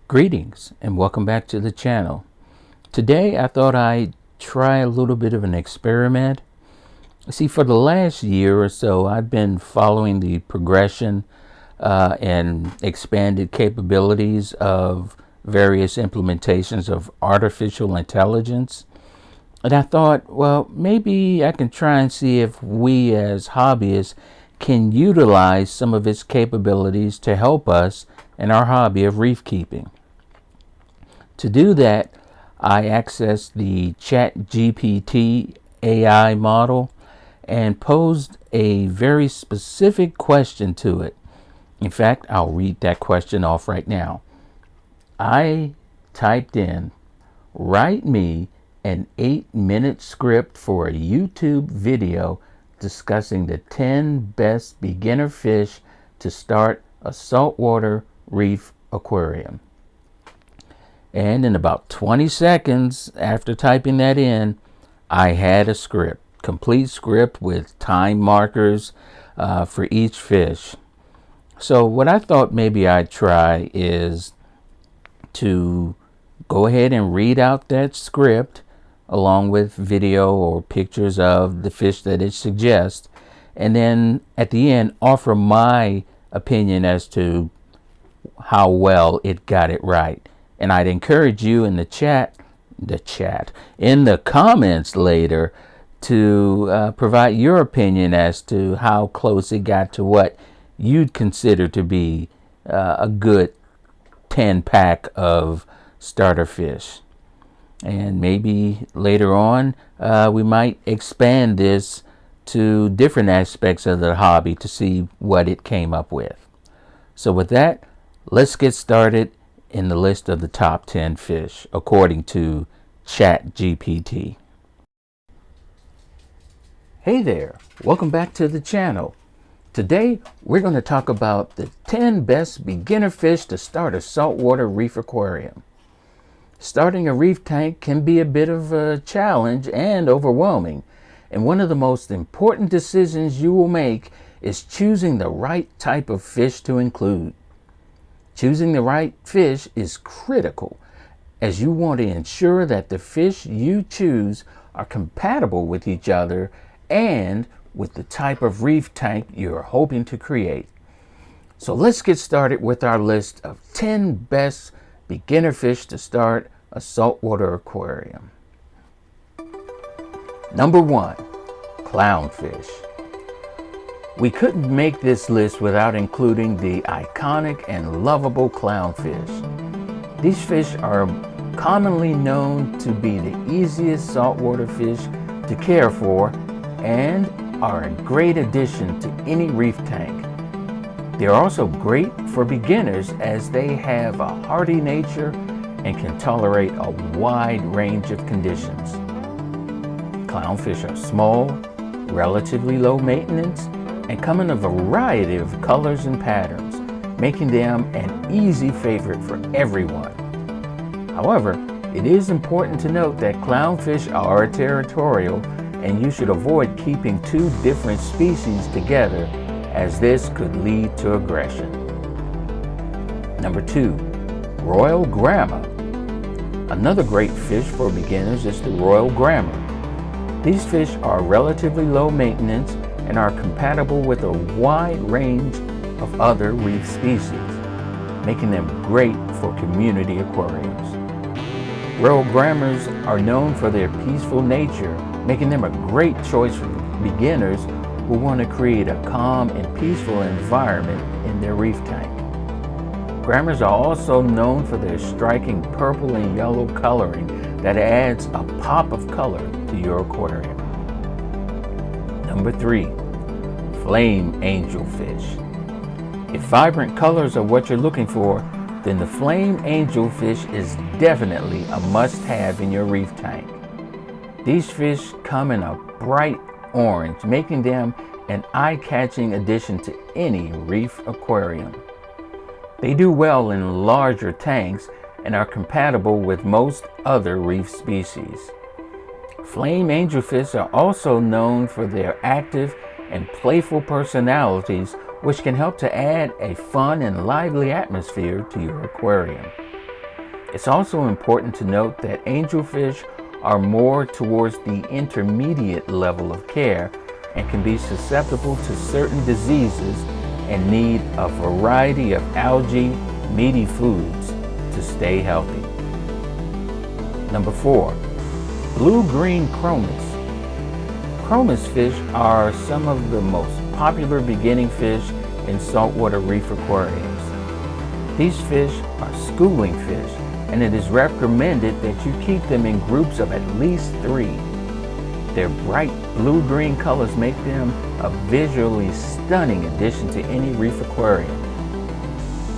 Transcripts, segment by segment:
Greetings and welcome back to the channel. Today I thought I'd try a little bit of an experiment. See, for the last year or so I've been following the progression and expanded capabilities of various implementations of artificial intelligence. And I thought, well, maybe I can try and see if we as hobbyists can utilize some of its capabilities to help us in our hobby of reef keeping. To do that, I accessed the ChatGPT AI model and posed a very specific question to it. In fact, I'll read that question off right now. I typed in, "Write me an 8-minute script for a YouTube video discussing the 10 best beginner fish to start a saltwater reef aquarium." And in about 20 seconds after typing that in, I had a script, complete script with time markers for each fish. So what I thought maybe I'd try is to go ahead and read out that script along with video or pictures of the fish that it suggests, and then at the end offer my opinion as to how well it got it right. And I'd encourage you in in the comments later to provide your opinion as to how close it got to what you'd consider to be a good 10 pack of starter fish. And maybe later on we might expand this to different aspects of the hobby to see what it came up with. So with that, let's get started in the list of the top 10 fish according to ChatGPT. Hey there, welcome back to the channel. Today we're going to talk about the 10 best beginner fish to start a saltwater reef aquarium. Starting a reef tank can be a bit of a challenge and overwhelming, and one of the most important decisions you will make is choosing the right type of fish to include. Choosing the right fish is critical, as you want to ensure that the fish you choose are compatible with each other and with the type of reef tank you're hoping to create. So let's get started with our list of 10 best beginner fish to start a saltwater aquarium. Number 1, clownfish. We couldn't make this list without including the iconic and lovable clownfish. These fish are commonly known to be the easiest saltwater fish to care for and are a great addition to any reef tank. They're also great for beginners as they have a hardy nature and can tolerate a wide range of conditions. Clownfish are small, relatively low maintenance, and come in a variety of colors and patterns, making them an easy favorite for everyone. However, it is important to note that clownfish are territorial, and you should avoid keeping two different species together, as this could lead to aggression. Number 2, royal gramma. Another great fish for beginners is the royal gramma. These fish are relatively low maintenance and are compatible with a wide range of other reef species, making them great for community aquariums. Royal grammas are known for their peaceful nature, making them a great choice for beginners who want to create a calm and peaceful environment in their reef tank. Grammas are also known for their striking purple and yellow coloring that adds a pop of color to your aquarium. Number 3, flame angelfish. If vibrant colors are what you're looking for, then the flame angelfish is definitely a must-have in your reef tank. These fish come in a bright orange, making them an eye-catching addition to any reef aquarium. They do well in larger tanks and are compatible with most other reef species. Flame angelfish are also known for their active and playful personalities, which can help to add a fun and lively atmosphere to your aquarium. It's also important to note that angelfish are more towards the intermediate level of care and can be susceptible to certain diseases and need a variety of algae, meaty foods to stay healthy. Number 4, blue-green chromis. Chromis fish are some of the most popular beginning fish in saltwater reef aquariums. These fish are schooling fish, and it is recommended that you keep them in groups of at least 3. Their bright blue-green colors make them a visually stunning addition to any reef aquarium.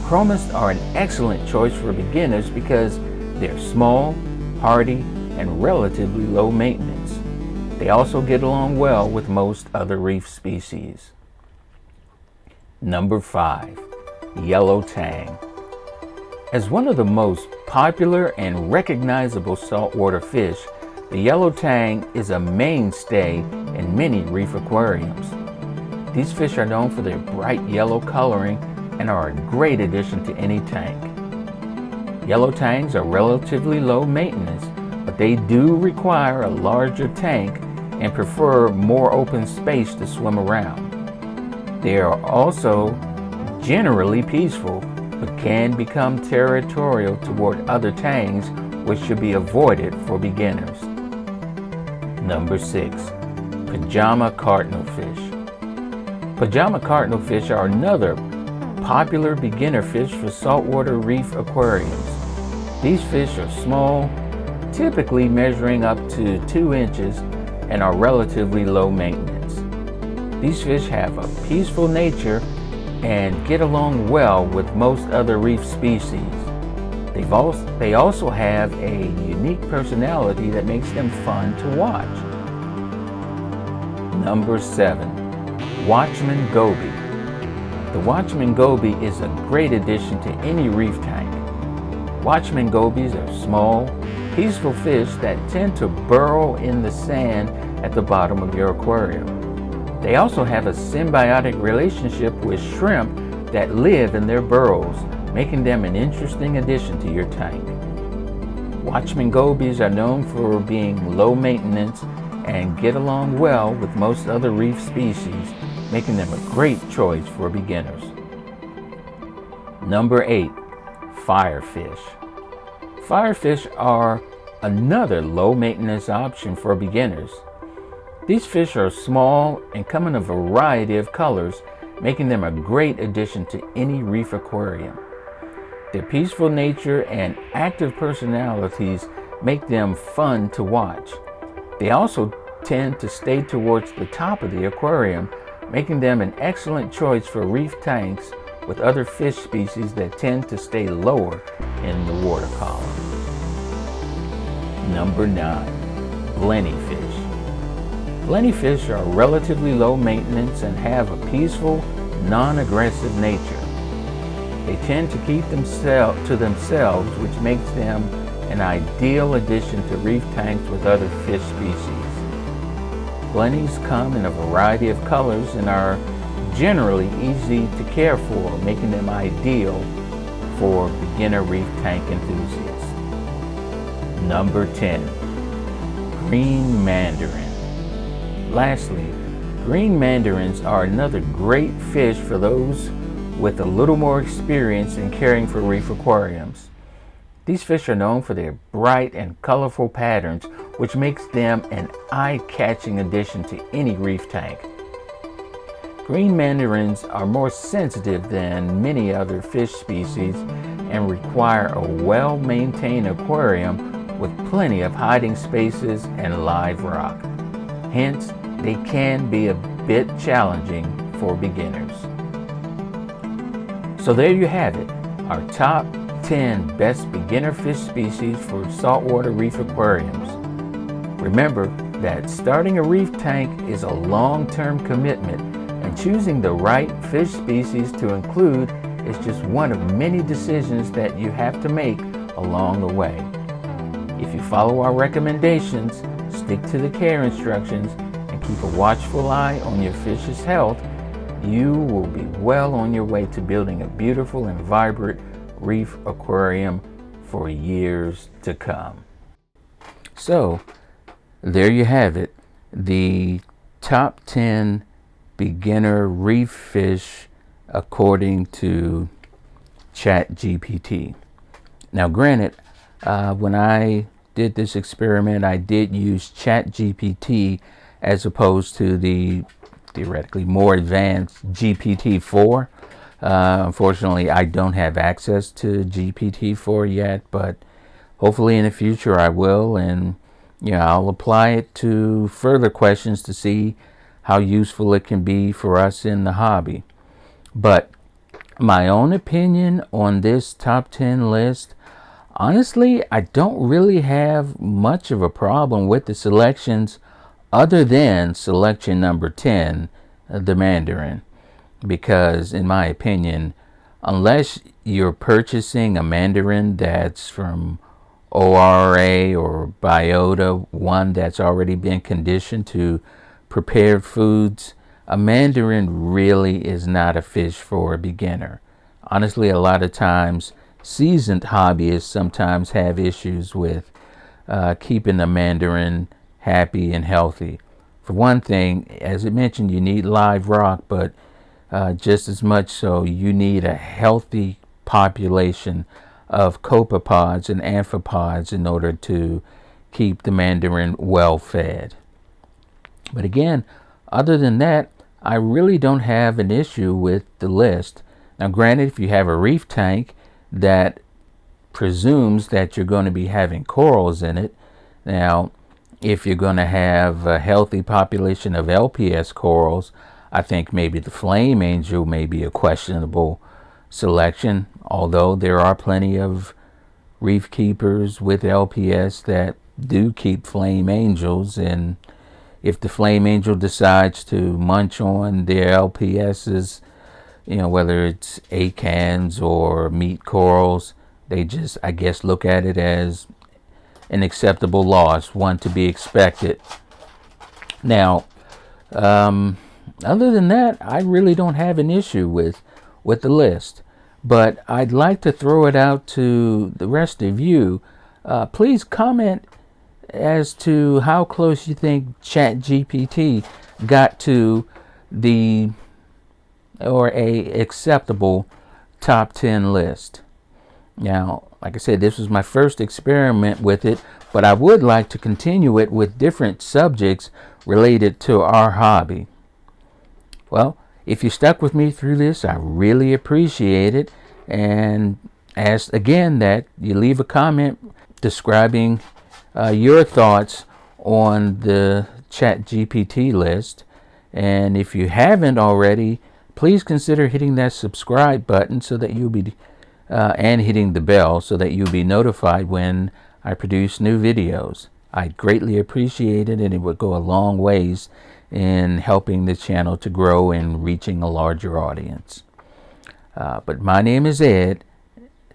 Chromis are an excellent choice for beginners because they're small, hardy, and relatively low maintenance. They also get along well with most other reef species. Number 5, yellow tang. As one of the most popular and recognizable saltwater fish, the yellow tang is a mainstay in many reef aquariums. These fish are known for their bright yellow coloring and are a great addition to any tank. Yellow tangs are relatively low maintenance, but they do require a larger tank and prefer more open space to swim around. They are also generally peaceful, but can become territorial toward other tangs, which should be avoided for beginners. Number 6, pajama cardinal fish. Pajama cardinal fish are another popular beginner fish for saltwater reef aquariums. These fish are small, typically measuring up to 2 inches, and are relatively low maintenance. These fish have a peaceful nature and get along well with most other reef species. They also have a unique personality that makes them fun to watch. Number 7, Watchman goby. The Watchman goby is a great addition to any reef tank. Watchman gobies are small, peaceful fish that tend to burrow in the sand at the bottom of your aquarium. They also have a symbiotic relationship with shrimp that live in their burrows, making them an interesting addition to your tank. Watchman gobies are known for being low maintenance and get along well with most other reef species, making them a great choice for beginners. Number 8, firefish. Firefish are another low maintenance option for beginners. These fish are small and come in a variety of colors, making them a great addition to any reef aquarium. Their peaceful nature and active personalities make them fun to watch. They also tend to stay towards the top of the aquarium, making them an excellent choice for reef tanks with other fish species that tend to stay lower in the water column. Number 9, blenny fish. Blenny fish are relatively low maintenance and have a peaceful, non-aggressive nature. They tend to keep to themselves, which makes them an ideal addition to reef tanks with other fish species. Blennies come in a variety of colors and are generally easy to care for, making them ideal for beginner reef tank enthusiasts. Number 10, green mandarin. Lastly, green mandarins are another great fish for those with a little more experience in caring for reef aquariums. These fish are known for their bright and colorful patterns, which makes them an eye-catching addition to any reef tank. Green mandarins are more sensitive than many other fish species and require a well-maintained aquarium with plenty of hiding spaces and live rock. Hence, they can be a bit challenging for beginners. So there you have it, our top 10 best beginner fish species for saltwater reef aquariums. Remember that starting a reef tank is a long-term commitment, and choosing the right fish species to include is just one of many decisions that you have to make along the way. If you follow our recommendations, stick to the care instructions, and keep a watchful eye on your fish's health, you will be well on your way to building a beautiful and vibrant reef aquarium for years to come. So there you have it, the top 10 beginner reef fish according to ChatGPT. Now granted, when I did this experiment, I did use ChatGPT as opposed to the theoretically more advanced GPT-4. Unfortunately, I don't have access to GPT-4 yet, but hopefully in the future I will, and I'll apply it to further questions to see how useful it can be for us in the hobby. But my own opinion on this top 10 list, honestly, I don't really have much of a problem with the selections other than selection number 10, the Mandarin. Because in my opinion, unless you're purchasing a Mandarin that's from ORA or Biota, one that's already been conditioned to prepared foods, a Mandarin really is not a fish for a beginner. Honestly, a lot of times seasoned hobbyists sometimes have issues with keeping a Mandarin happy and healthy. For one thing, as I mentioned, you need live rock, but just as much so, you need a healthy population of copepods and amphipods in order to keep the Mandarin well fed. But again, other than that, I really don't have an issue with the list. Now granted, if you have a reef tank that presumes that you're going to be having corals in it, now if you're going to have a healthy population of LPS corals, I think maybe the flame angel may be a questionable selection, although there are plenty of reef keepers with LPS that do keep flame angels, and if the flame angel decides to munch on their LPSs, whether it's acans or meat corals, they just, I guess, look at it as an acceptable loss, one to be expected. Now, other than that, I really don't have an issue with the list. But I'd like to throw it out to the rest of you. Please comment as to how close you think ChatGPT got to a acceptable top 10 list. Now, like I said, this was my first experiment with it, but I would like to continue it with different subjects related to our hobby. Well, if you stuck with me through this, I really appreciate it, and ask again that you leave a comment describing your thoughts on the ChatGPT list. And if you haven't already, please consider hitting that subscribe button so that you'll be and hitting the bell so that you'll be notified when I produce new videos. I'd greatly appreciate it, and it would go a long ways in helping the channel to grow and reaching a larger audience. But my name is Ed.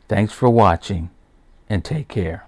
Thanks for watching, and take care.